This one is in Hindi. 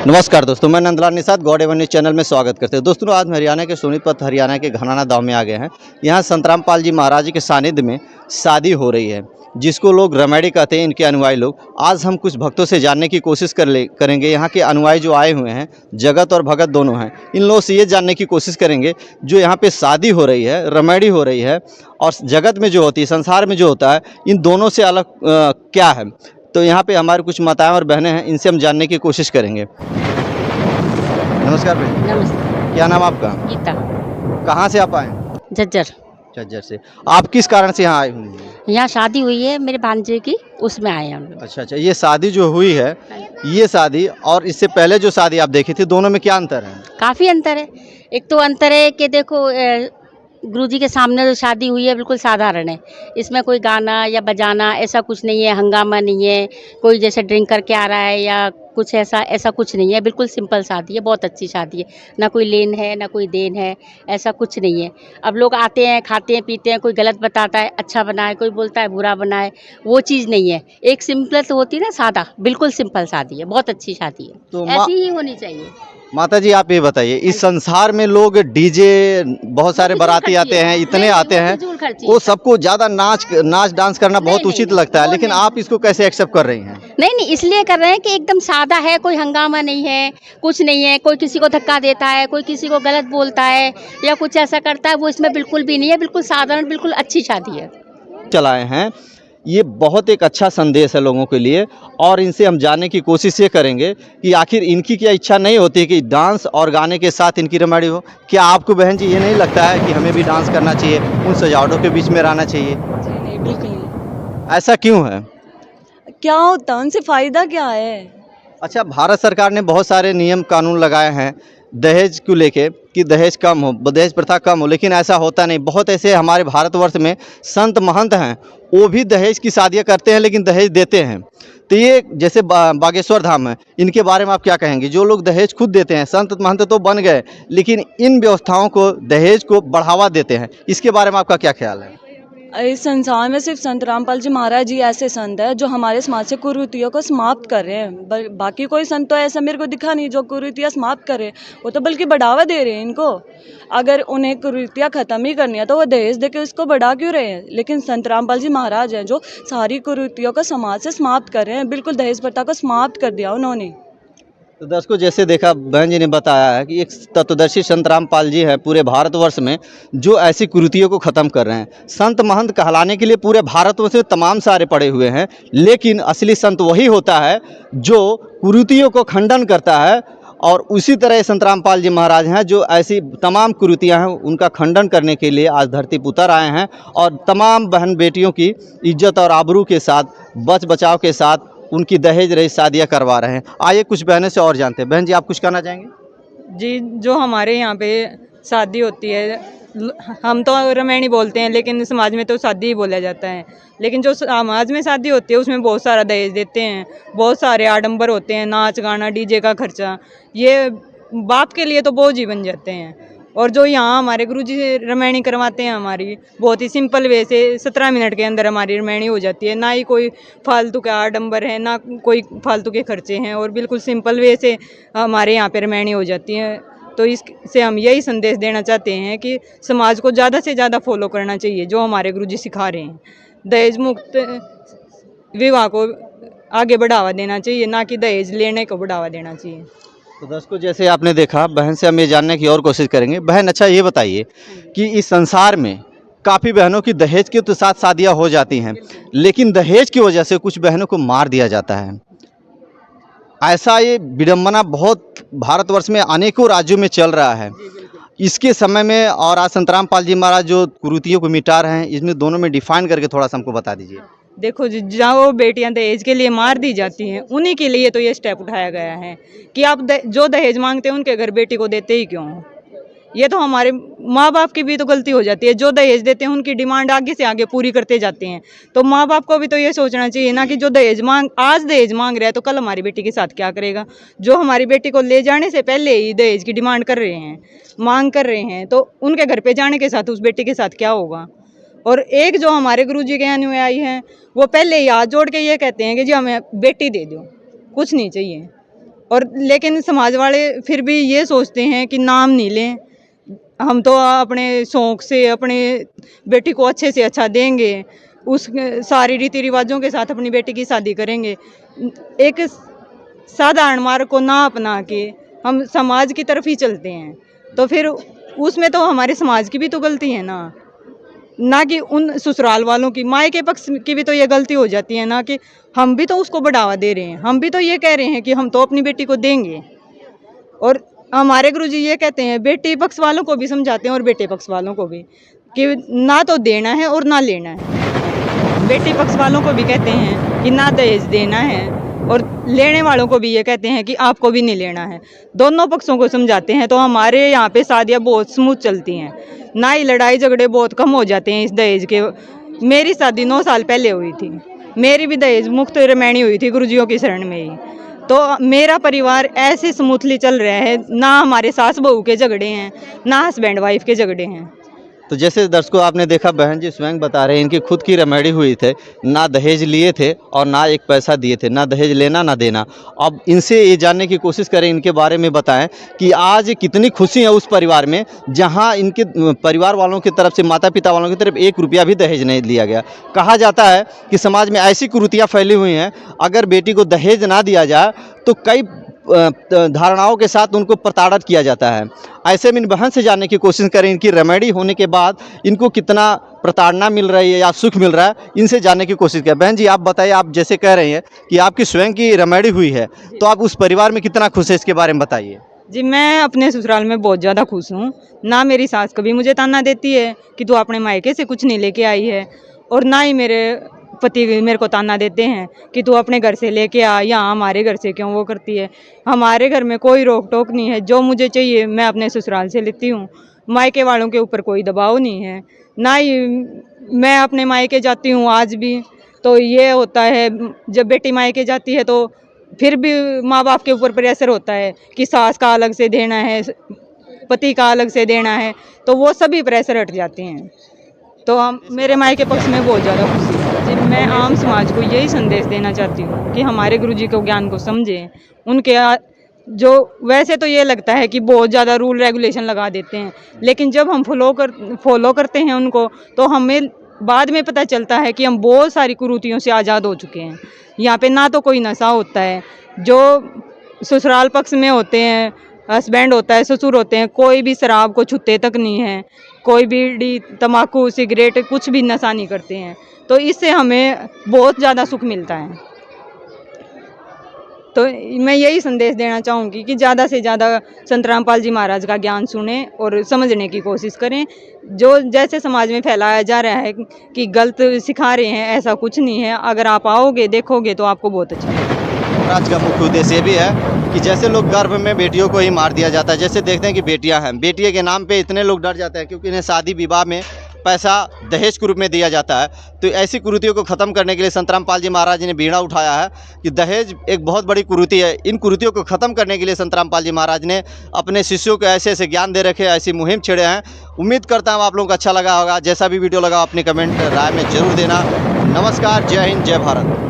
नमस्कार दोस्तों, मैं Nandlal Nishad God Avon news channel में स्वागत करते हैं। दोस्तों आज हरियाणा के सोनीपत हरियाणा के घनाना गांव में आ गए हैं। यहाँ संतराम पाल जी महाराज के सानिध्य में शादी हो रही है, जिसको लोग रमेड़ी कहते हैं, इनके अनुयायी लोग। आज हम कुछ भक्तों से जानने की कोशिश करेंगे। यहाँ के अनुयायी जो आए हुए हैं, जगत और भगत दोनों हैं, इन लोगों से ये जानने की कोशिश करेंगे जो यहाँ पे शादी हो रही है, रमेड़ी हो रही है, और जगत में जो होती है, संसार में जो होता है, इन दोनों से अलग क्या है। तो यहाँ पे हमारे कुछ माताएं और बहनें हैं, इनसे हम जानने की कोशिश करेंगे। नमस्कार भाई। नमस्ते। क्या नाम आपका? गीता। कहाँ से आप आए? झज्जर। झज्जर से। आप किस कारण से यहाँ आए हुए हैं? यहाँ शादी हुई है मेरे भांजे की, उसमें आए हैं हम लोग। अच्छा, ये शादी जो हुई है, ये शादी और इससे पहले जो शादी आप देखी थी, दोनों में क्या अंतर है? काफ़ी अंतर है। एक तो अंतर है कि देखो गुरुजी के सामने जो शादी हुई है बिल्कुल साधारण है। इसमें कोई गाना या बजाना ऐसा कुछ नहीं है, हंगामा नहीं है, कोई जैसे ड्रिंक करके आ रहा है या कुछ ऐसा कुछ नहीं है। बिल्कुल सिंपल शादी है, बहुत अच्छी शादी है। ना कोई लेन है ना कोई देन है, ऐसा कुछ नहीं है। अब लोग आते हैं, खाते हैं, पीते हैं, कोई गलत बताता है अच्छा बनाए, कोई बोलता है बुरा बनाए, वो चीज़ नहीं है। एक सिंपल तो होती है ना, सादा, बिल्कुल सिंपल शादी है, बहुत अच्छी शादी है। तो ऐसी ही होनी चाहिए। माता जी आप ये बताइए, इस संसार में लोग डीजे, बहुत सारे बाराती आते हैं, इतने आते हैं, वो सबको ज़्यादा नाच डांस करना बहुत उचित लगता है, लेकिन आप इसको कैसे एक्सेप्ट कर रही हैं? नहीं, इसलिए कर रहे हैं कि एकदम सादा है, कोई हंगामा नहीं है, कुछ नहीं है, कोई किसी को धक्का देता है, कोई किसी को गलत बोलता है या कुछ ऐसा करता है, वो इसमें बिल्कुल भी नहीं है। बिल्कुल साधारण, बिल्कुल अच्छी शादी है। चलाए हैं, ये बहुत एक अच्छा संदेश है लोगों के लिए, और इनसे हम जानने की कोशिश ये करेंगे कि आखिर इनकी क्या इच्छा नहीं होती कि डांस और गाने के साथ इनकी रमेड़ी हो। क्या आपको बहन जी ये नहीं लगता है कि हमें भी डांस करना चाहिए, उन सजावटों के बीच में रहना चाहिए? नहीं, बिल्कुल नहीं। ऐसा क्यों है? क्या होता है, उनसे फायदा क्या है? अच्छा, भारत सरकार ने बहुत सारे नियम कानून लगाए हैं दहेज को लेके कि दहेज कम हो, दहेज प्रथा कम हो, लेकिन ऐसा होता नहीं। बहुत ऐसे हमारे भारतवर्ष में संत महंत हैं, वो भी दहेज की शादियां करते हैं, लेकिन दहेज देते हैं। तो ये जैसे बागेश्वर धाम है, इनके बारे में आप क्या कहेंगे? जो लोग दहेज खुद देते हैं, संत महंत तो बन गए, लेकिन इन व्यवस्थाओं को, दहेज को बढ़ावा देते हैं, इसके बारे में आपका क्या ख्याल है? इस संसार में सिर्फ संत रामपाल जी महाराज जी ऐसे संत हैं जो हमारे समाज से कुरीतियों को समाप्त कर रहे हैं। बाकी कोई संत तो ऐसा मेरे को दिखा नहीं जो कुरीतियाँ समाप्त करे, वो तो बल्कि बढ़ावा दे रहे हैं इनको। अगर उन्हें कुरीतियाँ खत्म ही करनी है तो वो दहेज दे के उसको बढ़ा क्यों रहे हैं? लेकिन संत रामपाल जी महाराज हैं जो सारी कुरीतियों को समाज से समाप्त कर रहे हैं। बिल्कुल दहेज प्रथा को समाप्त कर दिया उन्होंने। तो दर्शकों, जैसे देखा बहन जी ने बताया है कि एक तत्वदर्शी संत रामपाल जी है पूरे भारतवर्ष में जो ऐसी कुरीतियों को ख़त्म कर रहे हैं। संत महंत कहलाने के लिए पूरे भारतवर्ष में तमाम सारे पड़े हुए हैं, लेकिन असली संत वही होता है जो कुरीतियों को खंडन करता है। और उसी तरह संत रामपाल जी महाराज हैं जो ऐसी तमाम कुरीतियाँ हैं उनका खंडन करने के लिए आज धरती पर उतर आए हैं, और तमाम बहन बेटियों की इज्जत और आबरू के साथ, बच बचाव के साथ उनकी दहेज रहित शादियाँ करवा रहे हैं। आइए कुछ बहनों से और जानते हैं। बहन जी आप कुछ कहना चाहेंगे? जी, जो हमारे यहाँ पे शादी होती है, हम तो रमैनी बोलते हैं, लेकिन समाज में तो शादी ही बोला जाता है। लेकिन जो समाज में शादी होती है उसमें बहुत सारा दहेज देते हैं, बहुत सारे आडंबर होते हैं, नाच गाना, डीजे का खर्चा, ये बाप के लिए तो बोझ ही बन जाते हैं। और जो यहाँ हमारे गुरुजी से रमैनी करवाते हैं, हमारी बहुत ही सिंपल वे से 17 मिनट के अंदर हमारी रमैनी हो जाती है। ना ही कोई फालतू का आडंबर है, ना कोई फालतू के खर्चे हैं, और बिल्कुल सिंपल वे से हमारे यहाँ पे रमैनी हो जाती है। तो इससे हम यही संदेश देना चाहते हैं कि समाज को ज़्यादा से ज़्यादा फॉलो करना चाहिए जो हमारे गुरुजी सिखा रहे हैं। दहेज मुक्त विवाह को आगे बढ़ावा देना चाहिए, ना कि दहेज लेने को बढ़ावा देना चाहिए। तो दर्शकों, जैसे आपने देखा, बहन से हम ये जानने की और कोशिश करेंगे। बहन, अच्छा ये बताइए कि इस संसार में काफ़ी बहनों की दहेज के तो साथ शादियाँ हो जाती हैं, लेकिन दहेज की वजह से कुछ बहनों को मार दिया जाता है। ऐसा ये विडंबना बहुत भारतवर्ष में अनेकों राज्यों में चल रहा है। इसके समय में और आज संत रामपाल जी महाराज जो कुरीतियों को मिटा रहे हैं, इसमें दोनों में डिफाइन करके थोड़ा सा हमको बता दीजिए। देखो जी, जहाँ बेटियां दहेज के लिए मार दी जाती हैं, उन्हीं के लिए तो ये स्टेप उठाया गया है कि आप जो दहेज मांगते हैं उनके घर बेटी को देते ही क्यों हो। ये तो हमारे माँ बाप की भी तो गलती हो जाती है। जो दहेज देते हैं उनकी डिमांड आगे से आगे पूरी करते जाते हैं। तो माँ बाप को भी तो ये सोचना चाहिए ना कि जो आज दहेज मांग रहा है तो कल हमारी बेटी के साथ क्या करेगा। जो हमारी बेटी को ले जाने से पहले ही दहेज की डिमांड कर रहे हैं, मांग कर रहे हैं, तो उनके घर पे जाने के साथ उस बेटी के साथ क्या होगा। और एक जो हमारे गुरुजी के अनुयायी हैं, वो पहले ही हाथ जोड़ के ये कहते हैं कि जी हमें बेटी दे दो, कुछ नहीं चाहिए। और लेकिन समाज वाले फिर भी ये सोचते हैं कि नाम नहीं लें, हम तो अपने शौक से अपने बेटी को अच्छे से अच्छा देंगे, उस सारी रीति रिवाजों के साथ अपनी बेटी की शादी करेंगे। एक साधारण मार्ग को ना अपना के हम समाज की तरफ ही चलते हैं, तो फिर उसमें तो हमारे समाज की भी तो गलती है ना कि उन ससुराल वालों की, मायके पक्ष की भी तो ये गलती हो जाती है ना कि हम भी तो उसको बढ़ावा दे रहे हैं, हम भी तो ये कह रहे हैं कि हम तो अपनी बेटी को देंगे। और हमारे गुरुजी ये कहते हैं, बेटी पक्ष वालों को भी समझाते हैं और बेटे पक्ष वालों को भी, कि ना तो देना है और ना लेना है। बेटी पक्ष वालों को भी कहते हैं कि ना दहेज देना है, और लेने वालों को भी ये कहते हैं कि आपको भी नहीं लेना है। दोनों पक्षों को समझाते हैं, तो हमारे यहाँ पे शादियाँ बहुत स्मूथ चलती हैं, ना ही लड़ाई झगड़े बहुत कम हो जाते हैं इस दहेज के। मेरी शादी 9 साल पहले हुई थी, मेरी भी दहेज मुक्त रमैनी हुई थी गुरुजियों की शरण में ही। तो मेरा परिवार ऐसे स्मूथली चल रहा है, ना हमारे सास बहू के झगड़े हैं, ना हस्बैंड वाइफ के झगड़े हैं। तो जैसे दर्शकों आपने देखा, बहन जी स्वयं बता रहे हैं इनकी खुद की रेमेडी हुई थे, ना दहेज लिए थे और ना एक पैसा दिए थे, ना दहेज लेना ना देना। अब इनसे ये जानने की कोशिश करें, इनके बारे में बताएं कि आज कितनी खुशी है उस परिवार में जहां इनके परिवार वालों की तरफ से, माता पिता वालों की तरफ 1 रुपया भी दहेज नहीं लिया गया। कहा जाता है कि समाज में ऐसी कुरीतियाँ फैली हुई हैं, अगर बेटी को दहेज ना दिया जाए तो कई धारणाओं के साथ उनको प्रताड़ित किया जाता है। ऐसे में इन बहन से जानने की कोशिश करें, इनकी रेमेडी होने के बाद इनको कितना प्रताड़ना मिल रही है या सुख मिल रहा है, इनसे जानने की कोशिश करें। बहन जी आप बताइए, आप जैसे कह रही हैं कि आपकी स्वयं की रेमेडी हुई है, तो आप उस परिवार में कितना खुश है, इसके बारे में बताइए। जी, मैं अपने ससुराल में बहुत ज़्यादा खुश हूँ। ना मेरी सास कभी मुझे ताना देती है कि तू अपने मायके से कुछ नहीं लेके आई है, और ना ही मेरे पति मेरे को ताना देते हैं कि तू अपने घर से लेके आ, यहाँ हमारे घर से क्यों वो करती है। हमारे घर में कोई रोक टोक नहीं है, जो मुझे चाहिए मैं अपने ससुराल से लेती हूँ। मायके वालों के ऊपर कोई दबाव नहीं है, ना ही मैं अपने मायके जाती हूँ आज भी। तो ये होता है, जब बेटी मायके जाती है तो फिर भी माँ बाप के ऊपर प्रेशर होता है कि सास का अलग से देना है, पति का अलग से देना है, तो वो सभी प्रेशर हट जाते हैं। तो हम मेरे मायके पक्ष में बहुत ज़्यादा खुशी है। जी, मैं आम समाज को यही संदेश देना चाहती हूँ कि हमारे गुरुजी के ज्ञान को समझें। उनके जो वैसे तो ये लगता है कि बहुत ज़्यादा रूल रेगुलेशन लगा देते हैं, लेकिन जब हम फॉलो करते हैं उनको, तो हमें बाद में पता चलता है कि हम बहुत सारी कुरीतियों से आज़ाद हो चुके हैं। यहाँ पे ना तो कोई नशा होता है, जो ससुराल पक्ष में होते हैं, हस्बैंड होता है, ससुर होते हैं, कोई भी शराब को छूते तक नहीं है, कोई बीड़ी तम्बाकू सिगरेट कुछ भी नशा नहीं करते हैं। तो इससे हमें बहुत ज़्यादा सुख मिलता है। तो मैं यही संदेश देना चाहूँगी कि ज़्यादा से ज़्यादा संत रामपाल जी महाराज का ज्ञान सुने और समझने की कोशिश करें। जो जैसे समाज में फैलाया जा रहा है कि गलत सिखा रहे हैं, ऐसा कुछ नहीं है। अगर आप आओगे देखोगे तो आपको बहुत अच्छा लगेगा। और आज का मुख्य उद्देश्य ये भी है कि जैसे लोग गर्भ में बेटियों को ही मार दिया जाता है, जैसे देखते हैं कि बेटियां हैं, बेटियों के नाम पे इतने लोग डर जाते हैं क्योंकि इन्हें शादी विवाह में पैसा दहेज के रूप में दिया जाता है। तो ऐसी कुरीतियों को ख़त्म करने के लिए संत रामपाल जी महाराज जी ने बीड़ा उठाया है कि दहेज एक बहुत बड़ी कुरीति है। इन कुरीतियों को ख़त्म करने के लिए संत रामपाल जी महाराज ने अपने शिष्यों को ऐसे ऐसे ज्ञान दे रखे, ऐसी मुहिम छेड़े हैं। उम्मीद करता हूँ आप लोगों को अच्छा लगा होगा। जैसा भी वीडियो लगा अपनी कमेंट राय में ज़रूर देना। नमस्कार, जय हिंद, जय भारत।